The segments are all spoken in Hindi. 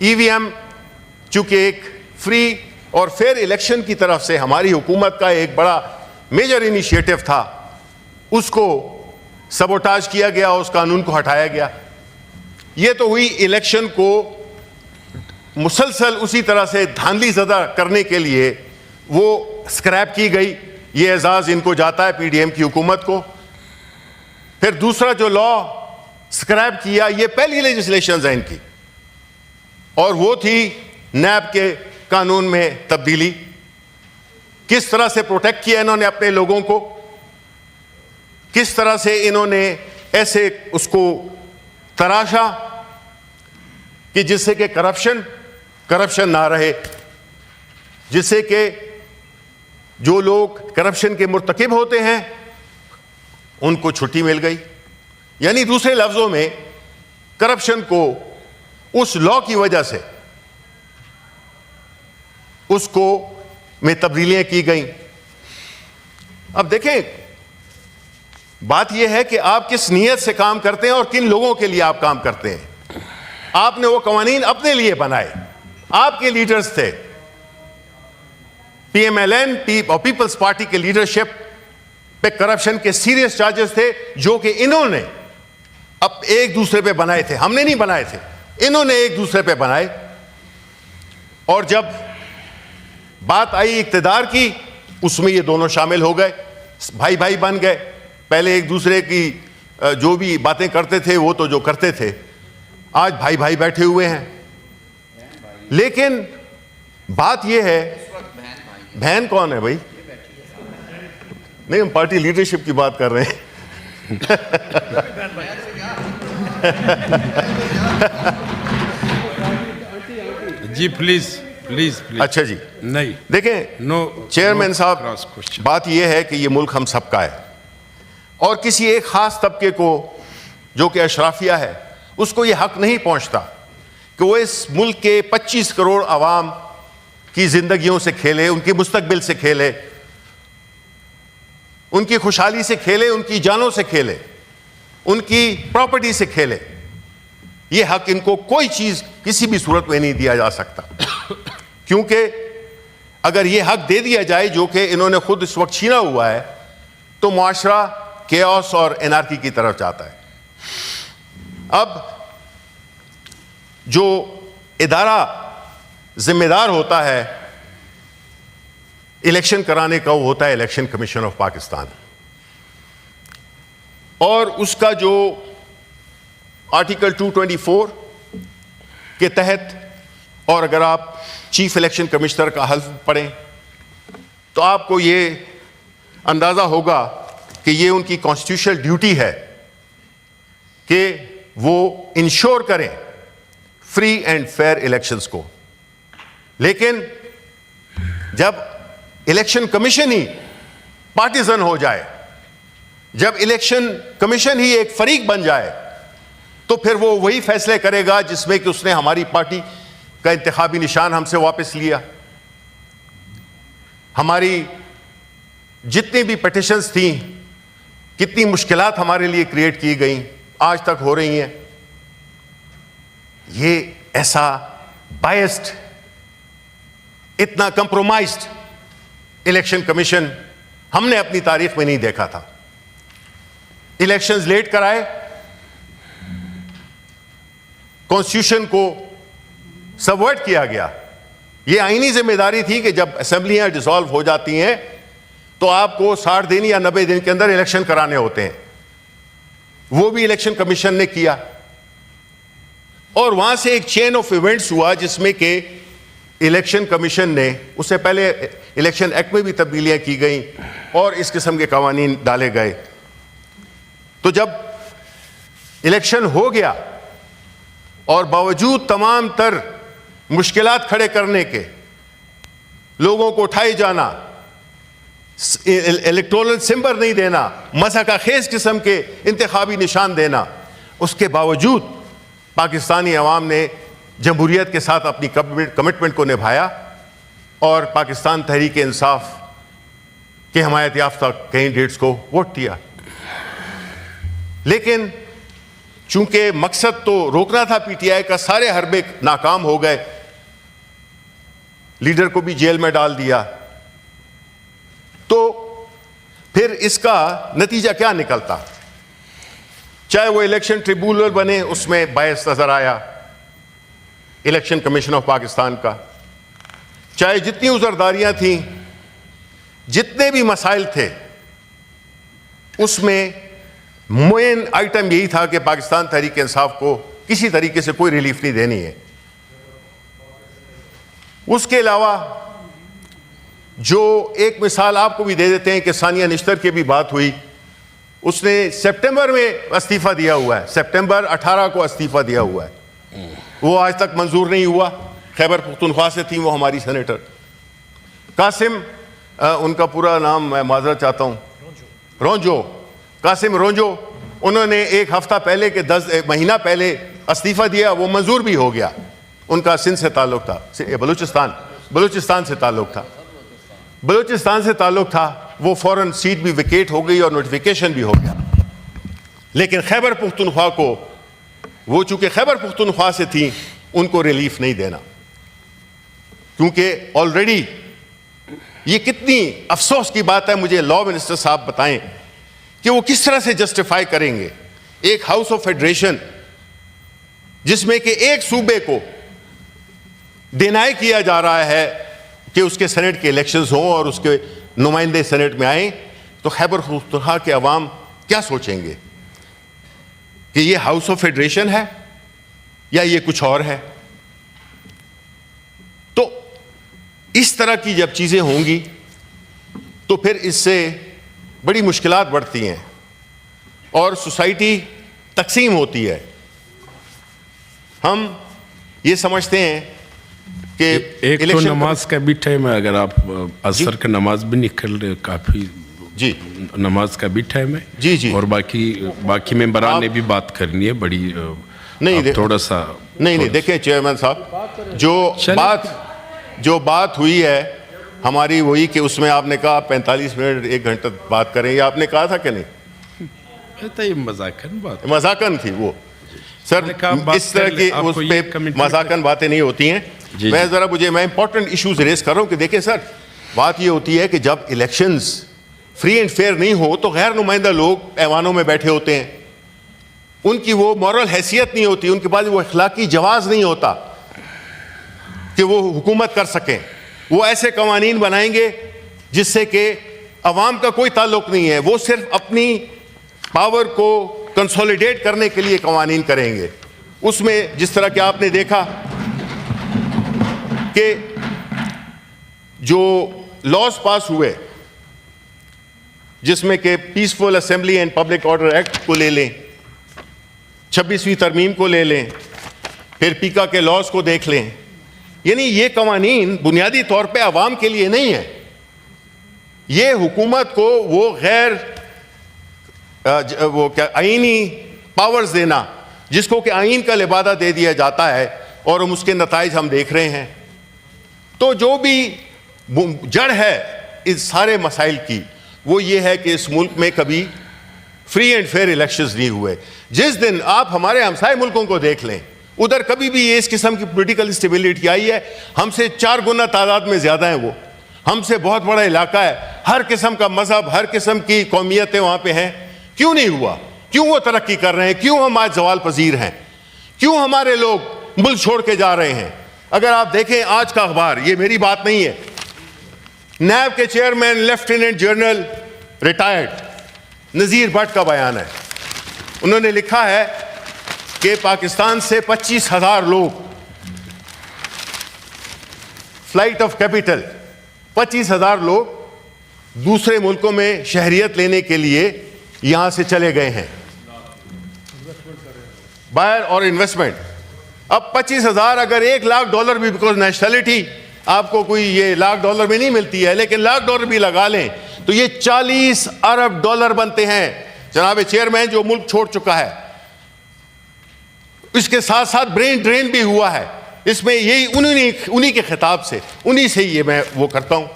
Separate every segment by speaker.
Speaker 1: ईवीएम चूंकि एक फ्री और फेयर इलेक्शन की तरफ से हमारी हुकूमत का एक बड़ा मेजर इनिशिएटिव था, उसको सबोटाज किया गया, उस कानून को हटाया गया। ये तो हुई इलेक्शन को मुसलसल उसी तरह से धांधली ज़दा करने के लिए वो स्क्रैप की गई। ये एजाज़ इनको जाता है पीडीएम की हुकूमत को। फिर दूसरा जो लॉ स्क्रैप किया, ये पहली लेजिस्लेशन है इनकी, और वो थी नैब के कानून में तब्दीली। किस तरह से प्रोटेक्ट किया इन्होंने अपने लोगों को, किस तरह से इन्होंने ऐसे उसको तराशा कि जिससे कि करप्शन ना रहे, जिससे कि जो लोग करप्शन के मुर्तकिब होते हैं उनको छुट्टी मिल गई। यानी दूसरे लफ्जों में करप्शन को उस लॉ की वजह से उसको में तब्दीलियां की गई। अब देखें, बात यह है कि आप किस नीयत से काम करते हैं और किन लोगों के लिए आप काम करते हैं। आपने वो कवानीन अपने लिए बनाए, आपके लीडर्स थे, पीएमएलएन और पीपल्स पार्टी के लीडरशिप पे करप्शन के सीरियस चार्जेस थे, जो कि इन्होंने अब एक दूसरे पे बनाए थे। हमने नहीं बनाए थे, इन्होंने एक दूसरे पे बनाए। और जब बात आई इक्तिदार की, उसमें ये दोनों शामिल हो गए, भाई भाई बन गए। पहले एक दूसरे की जो भी बातें करते थे वो तो जो करते थे, आज भाई भाई बैठे हुए हैं। लेकिन बात यह है, बहन कौन है भाई? नहीं, हम पार्टी लीडरशिप की बात कर रहे हैं।
Speaker 2: जी प्लीज प्लीज प्लीज।
Speaker 1: अच्छा जी,
Speaker 2: नहीं
Speaker 1: देखें
Speaker 2: नो
Speaker 1: चेयरमैन साहब, बात यह है कि ये मुल्क हम सबका है, और किसी एक खास तबके को जो कि अशराफिया है उसको ये हक नहीं पहुंचता कि वो इस मुल्क के 25 करोड़ आवाम की जिंदगियों से खेले, उनके मुस्तकबिल से खेले, उनकी खुशहाली से खेले, उनकी जानों से खेले, उनकी प्रॉपर्टी से खेले। ये हक इनको कोई चीज किसी भी सूरत में नहीं दिया जा सकता, क्योंकि अगर ये हक दे दिया जाए जो कि इन्होंने खुद इस वक्त छीना हुआ है, तो मुआशरा केओस और एनार्की की तरफ जाता है। अब जो इदारा जिम्मेदार होता है इलेक्शन कराने का, वो होता है इलेक्शन कमीशन ऑफ पाकिस्तान, और उसका जो आर्टिकल 224 के तहत, और अगर आप चीफ इलेक्शन कमिश्नर का हल्फ पढ़ें तो आपको ये अंदाजा होगा कि ये उनकी कॉन्स्टिट्यूशनल ड्यूटी है कि वो इंश्योर करें फ्री एंड फेयर इलेक्शंस को। लेकिन जब इलेक्शन कमीशन ही पार्टीजन हो जाए, जब इलेक्शन कमीशन ही एक फरीक बन जाए, तो फिर वो वही फैसले करेगा जिसमें कि उसने हमारी पार्टी का इंतखाबी निशान हमसे वापस लिया। हमारी जितनी भी पिटिशंस थी, कितनी मुश्किलात हमारे लिए क्रिएट की गई, आज तक हो रही हैं। ये ऐसा बायस्ड, इतना कंप्रोमाइज्ड इलेक्शन कमीशन हमने अपनी तारीख में नहीं देखा था। इलेक्शंस लेट कराए, कॉन्स्टिट्यूशन को सबवर्ट किया गया। यह आईनी जिम्मेदारी थी कि जब असेंबलियां डिसॉल्व हो जाती हैं तो आपको 60 दिन या 90 दिन के अंदर इलेक्शन कराने होते हैं। वो भी इलेक्शन कमीशन ने किया, और वहां से एक चेन ऑफ इवेंट्स हुआ जिसमें कि इलेक्शन कमीशन ने, उससे पहले इलेक्शन एक्ट में भी तब्दीलियां की गई और इस किस्म के कवानीन डाले गए। तो जब इलेक्शन हो गया और बावजूद तमाम तर मुश्किलात खड़े करने के, लोगों को उठाए जाना, इलेक्टोरल सिंबल नहीं देना, मज़हका खेज किस्म के इंतखाबी निशान देना, उसके बावजूद पाकिस्तानी अवाम ने जमहूरियत के साथ अपनी कमिटमेंट को निभाया और पाकिस्तान तहरीक इंसाफ के हमायत याफ्ता कैंडिडेट्स को वोट दिया। लेकिन चूंकि मकसद तो रोकना था पीटीआई का, सारे हरबे नाकाम हो गए, लीडर को भी जेल में डाल दिया, तो फिर इसका नतीजा क्या निकलता? चाहे वो इलेक्शन ट्रिब्यूनल बने, उसमें बायस नजर आया इलेक्शन कमीशन ऑफ पाकिस्तान का, चाहे जितनी उजरदारियां थी, जितने भी मसाइल थे, उसमें मेन आइटम यही था कि पाकिस्तान तहरीक इंसाफ को किसी तरीके से कोई रिलीफ नहीं देनी है। उसके अलावा जो एक मिसाल आपको भी दे देते हैं कि सानिया निश्तर की भी बात हुई, उसने सितंबर में इस्तीफा दिया हुआ है, सितंबर 18 को इस्तीफा दिया हुआ है, वो आज तक मंजूर नहीं हुआ। खैबर पख्तूनख्वा से थी वो हमारी सेनेटर कासिम, उनका पूरा नाम मैं माजरत चाहता हूँ, रोंजो, कासिम रोंजो, उन्होंने एक हफ्ता पहले के 10 महीना पहले इस्तीफा दिया, वो मंजूर भी हो गया। उनका सिंध से ताल्लुक था, बलूचिस्तान से ताल्लुक था, बलूचिस्तान से ताल्लुक था, वो फौरन सीट भी विकेट हो गई और नोटिफिकेशन भी हो गया। लेकिन खैबर पख्तूनख्वा को, वो चूंकि खैबर पख्तूनख्वा से थी, उनको रिलीफ नहीं देना, क्योंकि ऑलरेडी ये कितनी अफसोस की बात है, मुझे लॉ मिनिस्टर साहब बताएं कि वो किस तरह से जस्टिफाई करेंगे एक हाउस ऑफ फेडरेशन जिसमें कि एक सूबे को डिनाई किया जा रहा है कि उसके सेनेट के इलेक्शंस हों और उसके नुमाइंदे सेनेट में आए, तो खैबर पख्तूनख्वा के अवाम क्या सोचेंगे कि ये हाउस ऑफ फेडरेशन है या ये कुछ और है? तो इस तरह की जब चीजें होंगी तो फिर इससे बड़ी मुश्किलात बढ़ती हैं और सोसाइटी तकसीम होती है। हम ये समझते हैं कि
Speaker 2: एक तो नमाज का भी टाइम है, अगर आप असर का नमाज भी निकल रहे, काफी
Speaker 1: जी
Speaker 2: नमाज का भी टाइम है
Speaker 1: जी जी,
Speaker 2: और बाकी मेंबरान ने भी बात करनी है बड़ी,
Speaker 1: नहीं
Speaker 2: थोड़ा सा
Speaker 1: नहीं देखें चेयरमैन साहब, जो बात हुई है हमारी वही कि उसमें आपने कहा 45 मिनट 1 घंटा बात करें, ये आपने कहा था कि नहीं? मजाकन थी वो सर, इस तरह की उस पे मजाकन बातें नहीं होती हैं। मैं इंपॉर्टेंट इश्यूज रेस कर रहा हूं कि देखिए सर, बात ये होती है कि जब इलेक्शंस फ्री एंड फेयर नहीं हो तो गैर नुमाइंदा लोग ऐवानों में बैठे होते हैं, उनकी वो मॉरल हैसियत नहीं होती, उनके पास वो अखलाकी जवाज नहीं होता कि वो हुकूमत कर सकें। वो ऐसे कवानीन बनाएंगे जिससे कि अवाम का कोई ताल्लुक नहीं है, वो सिर्फ अपनी पावर को कंसोलिडेट करने के लिए कवानीन करेंगे। उसमें जिस तरह कि आपने देखा कि जो लॉज पास हुए जिसमें कि peaceful assembly and public order act को ले लें, 26वीं तरमीम को ले लें, फिर पीका के लॉज को देख लें, यानी ये कवानीन बुनियादी तौर पे अवाम के लिए नहीं है। ये हुकूमत को वो आईनी पावर्स देना जिसको कि आइन का लिबादा दे दिया जाता है और हम उसके नताइज हम देख रहे हैं। तो जो भी जड़ है इस सारे मसाइल की वो ये है कि इस मुल्क में कभी फ्री एंड फेयर इलेक्शंस नहीं हुए। जिस दिन आप हमारे हमसाए मुल्कों को देख लें, उधर कभी भी ये इस किस्म की पॉलिटिकल स्टेबिलिटी आई है, हमसे 4 गुना तादाद में ज्यादा है, वो हमसे बहुत बड़ा इलाका है, हर किस्म का मजहब, हर किस्म की कौमियतें वहां पे हैं। क्यों नहीं हुआ? क्यों वो तरक्की कर रहे हैं? क्यों हम आज जवाल पजीर हैं? क्यों हमारे लोग मुल्क छोड़ के जा रहे हैं? अगर आप देखें आज का अखबार, ये मेरी बात नहीं है, नैब के चेयरमैन लेफ्टिनेंट जनरल रिटायर्ड नजीर भट्ट का बयान है। उन्होंने लिखा है कि पाकिस्तान से 25,000 लोग, फ्लाइट ऑफ कैपिटल, 25,000 लोग दूसरे मुल्कों में शहरियत लेने के लिए यहां से चले गए हैं, बायर और इन्वेस्टमेंट। अब 25,000 अगर $1,00,000 भी, बिकॉज नेशनलिटी आपको कोई ये $1,00,000 में नहीं मिलती है, लेकिन $1,00,000 भी लगा लें तो ये $40 अरब बनते हैं जनाब चेयरमैन, जो मुल्क छोड़ चुका है। इसके साथ साथ ब्रेन ड्रेन भी हुआ है इसमें। यही उन्हीं के खिताब से, उन्हीं से ये मैं वो करता हूं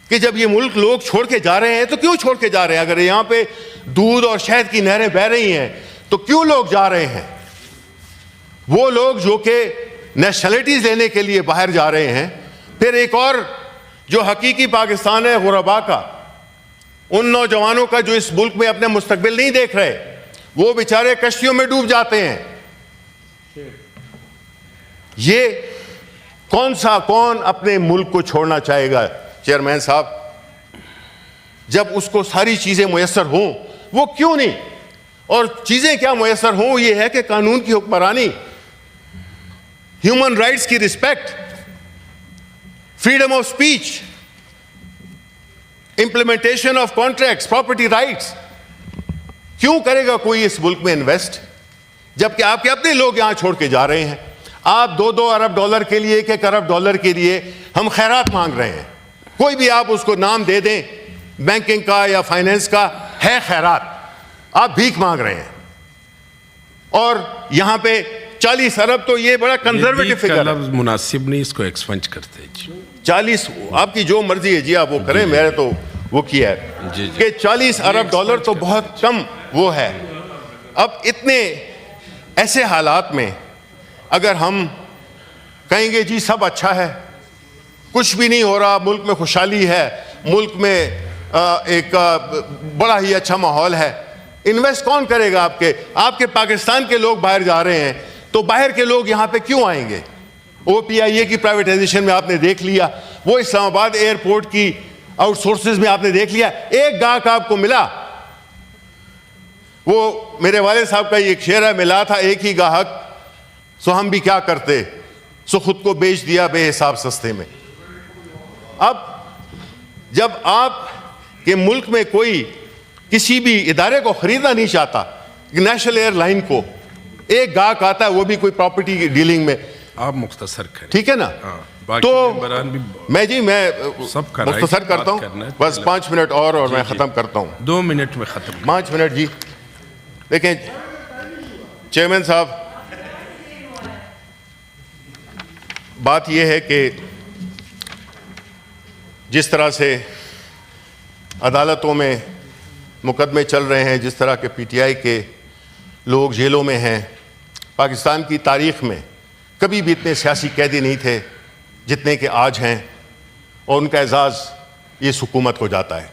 Speaker 1: कि जब ये मुल्क लोग छोड़ के जा रहे हैं तो क्यों छोड़ के जा रहे हैं? अगर यहां पे दूध और शहद की नहरें बह रही हैं तो क्यों लोग जा रहे हैं? वो लोग जो कि नेशनलिटीज लेने के लिए बाहर जा रहे हैं। फिर एक और जो हकीकी पाकिस्तान है गुरबा का, उन नौजवानों का जो इस मुल्क में अपने मुस्तकबिल नहीं देख रहे, वो बेचारे कश्तियों में डूब जाते हैं। ये कौन अपने मुल्क को छोड़ना चाहेगा चेयरमैन साहब? जब उसको सारी चीजें मुयस्सर हों, वो क्यों नहीं? और चीजें क्या मुयस्सर हों? ये है कि कानून की हुक्मरानी, ह्यूमन राइट्स की respect, freedom of speech, implementation of contracts, property rights. क्यों करेगा कोई इस मुल्क में इन्वेस्ट, जबकि आपके अपने लोग यहां छोड़ के जा रहे हैं? आप 2-2 अरब डॉलर के लिए, 1-1 अरब डॉलर के लिए हम खैरात मांग रहे हैं। कोई भी आप उसको नाम दे दें, बैंकिंग का या फाइनेंस का, है खैरात। आप भीख मांग रहे हैं। और यहां पे 40 अरब, तो ये बड़ा कंजर्वेटिव फिगर है।
Speaker 2: मुनासिब नहीं, इसको एक्सपेंड करते हैं जी।
Speaker 1: 40, आपकी जो मर्जी है जी, आप वो करें। मैंने तो वो किया है कि 40 अरब डॉलर तो बहुत कम वो है। अब इतने ऐसे हालात में अगर हम कहेंगे जी सब अच्छा है, कुछ भी नहीं हो रहा, मुल्क में खुशहाली है, मुल्क में एक बड़ा ही अच्छा माहौल है, इन्वेस्ट कौन करेगा? आपके पाकिस्तान के लोग बाहर जा रहे हैं, तो बाहर के लोग यहां पे क्यों आएंगे? OPIA की प्राइवेटाइजेशन में आपने देख लिया, वो इस्लामाबाद एयरपोर्ट की आउटसोर्सेज में आपने देख लिया, एक गाहक आपको मिला। वो मेरे वाले साहब का एक शेर है, मिला था एक ही गाहक, सो हम भी क्या करते, सो खुद को बेच दिया बेहिसाब सस्ते में। अब जब आप के मुल्क में कोई किसी भी इदारे को खरीदना नहीं चाहता, नेशनल एयरलाइन को, एक गाहक आता है, वो भी कोई प्रॉपर्टी डीलिंग में,
Speaker 2: आप मुख्तसर करें,
Speaker 1: ठीक है ना? तो मैं
Speaker 2: सब
Speaker 1: मुख्तसर करता हूँ, बस 5 मिनट और मैं ख़त्म करता हूँ।
Speaker 2: 2 मिनट में ख़त्म।
Speaker 1: 5 मिनट जी। देखें चेयरमैन साहब, बात यह है कि जिस तरह से अदालतों में मुकदमे चल रहे हैं, जिस तरह के PTI के लोग जेलों में हैं, पाकिस्तान की तारीख़ में कभी भी इतने सियासी कैदी नहीं थे जितने के आज हैं, और उनका एजाज़ इस हुकूमत को जाता है।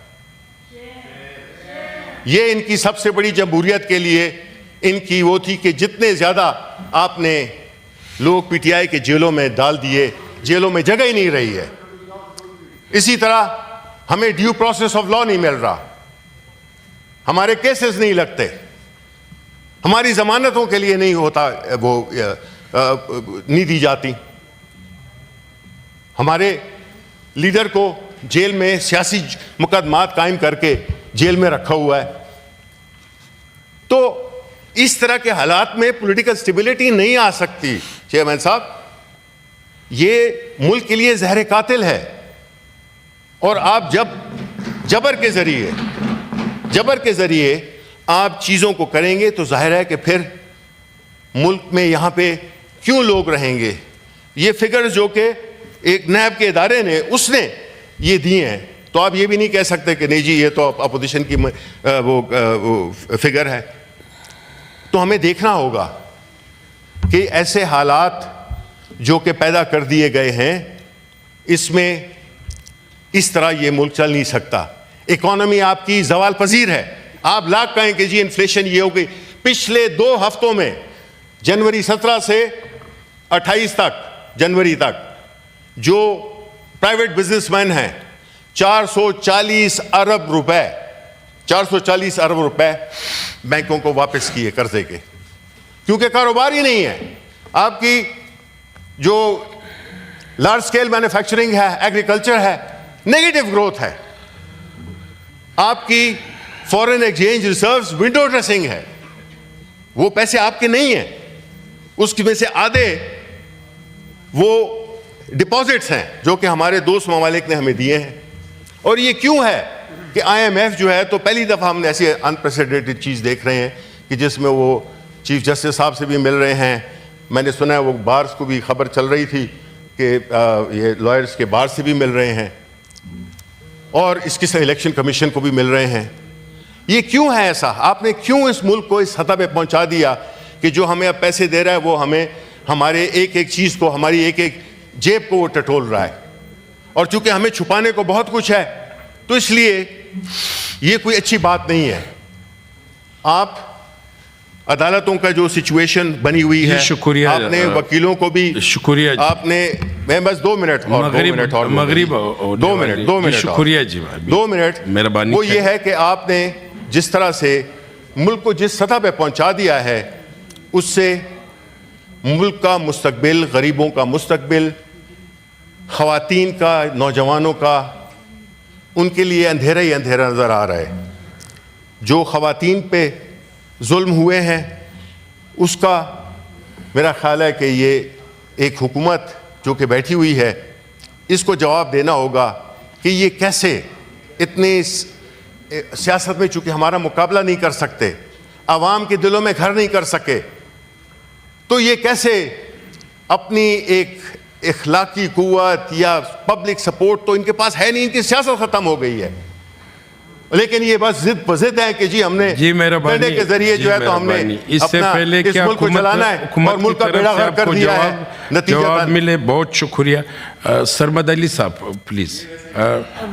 Speaker 1: ये इनकी सबसे बड़ी जमहूरियत के लिए इनकी वो थी कि जितने ज़्यादा आपने लोग PTI के जेलों में डाल दिए, जेलों में जगह ही नहीं रही है। इसी तरह हमें ड्यू प्रोसेस ऑफ लॉ नहीं मिल रहा, हमारे केसेस नहीं लगते, हमारी जमानतों के लिए नहीं होता, वो नहीं दी जाती। हमारे लीडर को जेल में सियासी मुकदमात कायम करके जेल में रखा हुआ है। तो इस तरह के हालात में पॉलिटिकल स्टेबिलिटी नहीं आ सकती चेयरमैन साहब। ये मुल्क के लिए जहर कातिल है। और आप जब जबर के जरिए आप चीज़ों को करेंगे तो जाहिर है कि फिर मुल्क में यहाँ पे क्यों लोग रहेंगे। ये फिगर्स जो कि एक नैब के इदारे ने उसने ये दिए हैं, तो आप ये भी नहीं कह सकते कि नहीं जी ये तो अपोजिशन की वो फिगर है। तो हमें देखना होगा कि ऐसे हालात जो कि पैदा कर दिए गए हैं, इसमें इस तरह ये मुल्क चल नहीं सकता। इकॉनमी आपकी जवाल पजीर है। आप लाख कहें कि जी इन्फ्लेशन ये हो गई। पिछले 2 हफ्तों में जनवरी 17 से 28 तक, जनवरी तक, जो प्राइवेट बिजनेसमैन हैं 440 अरब रुपए बैंकों को वापस किए कर्जे के, क्योंकि कारोबार ही नहीं है। आपकी जो लार्ज स्केल मैन्युफैक्चरिंग है, एग्रीकल्चर है, नेगेटिव ग्रोथ है। आपकी foreign exchange reserves window dressing है, वो पैसे आपके नहीं हैं, उसमें से आधे वो डिपॉजिट्स हैं जो कि हमारे दोस्त ममालिक ने हमें दिए हैं। और ये क्यों है कि IMF जो है, तो पहली दफ़ा हम ऐसी अनप्रेसिडेंटेड चीज़ देख रहे हैं कि जिसमें वो चीफ जस्टिस साहब से भी मिल रहे हैं। मैंने सुना है वो बार्स को भी खबर चल रही थी कि ये लॉयर्स के बार से भी मिल रहे हैं, और इसके से इलेक्शन कमीशन को भी मिल रहे हैं। ये क्यों है ऐसा? आपने क्यों इस मुल्क को इस सतह पे पहुंचा दिया कि जो हमें अब पैसे दे रहा है वो हमें हमारे एक एक चीज को, हमारी एक एक जेब को वो टटोल रहा है? और चूंकि हमें छुपाने को बहुत कुछ है तो इसलिए ये कोई अच्छी बात नहीं है। आप अदालतों का जो सिचुएशन बनी हुई है,
Speaker 2: शुक्रिया,
Speaker 1: आपने वकीलों को भी
Speaker 2: शुक्रिया,
Speaker 1: आपने, मैं बस 2 मिनट और 2 मिनट और 2 मिनट
Speaker 2: शुक्रिया जी,
Speaker 1: 2 मिनट
Speaker 2: मेहरबानी।
Speaker 1: वो ये है कि आपने जिस तरह से मुल्क को जिस सतह पे पहुंचा दिया है उससे मुल्क का मुस्तकबिल, गरीबों का मुस्तकबिल, ख़वातीन का, नौजवानों का, उनके लिए अंधेरा ही अंधेरा नज़र आ रहा है। जो ख़वातीन पे जुल्म हुए हैं उसका मेरा ख्याल है कि ये एक हुकूमत जो कि बैठी हुई है इसको जवाब देना होगा कि ये कैसे इतने सियासत में चूंकि हमारा मुकाबला नहीं कर सकते, आवाम के दिलों में घर नहीं कर सके, तो ये कैसे अपनी एक इखलाकी कुव्वत या पब्लिक सपोर्ट तो इनके पास है नहीं, इनकी सियासत खत्म हो गई है। लेकिन ये बस जिद है कि जी हमने डंडे के जरिए जो है तो हमने
Speaker 2: इससे पहले
Speaker 1: इस मुल्क को चलाना है और मुल्क का बेड़ा गर्क कर दिया है। नतीजा
Speaker 2: जवाब मिले, बहुत शुक्रिया। सरमद अली साहब प्लीज।